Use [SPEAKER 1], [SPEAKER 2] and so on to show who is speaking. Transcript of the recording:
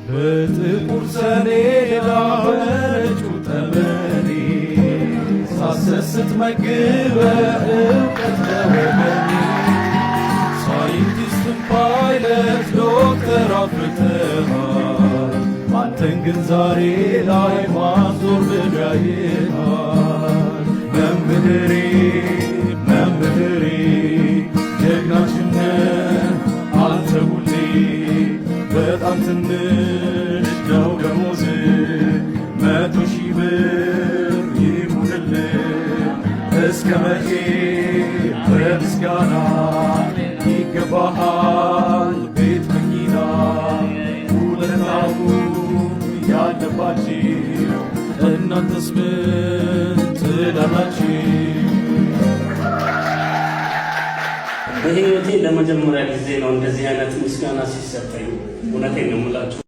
[SPEAKER 1] በጥቁር ሰሌዳ በነጩ ጠመኔ ሳሰስት መግበ እውቀት ለወገኔ ሳይንቲስትም ፓይለት ዶክተር አፍርተሃል አንተን ግን ዛሬ ላይ ማዞር ብዳይሃል መምህሬ መምህሬ ጀግናችን አንተ ሁሌ በጣም ትንሽ ነው ደሞዝ 100,000 ብር ይሁንልህ እስከ መቼ በምስጋና ይገባሃል ቤት መኪና ውለታው ያለባችሁ እናንተስ ምን ትላላችሁ?
[SPEAKER 2] በሕይወቴ ለመጀመሪያ ጊዜ ነው እንደዚህ አይነት ምስጋና ሲሰጠኝ። እውነቴን ነው የምላችሁ።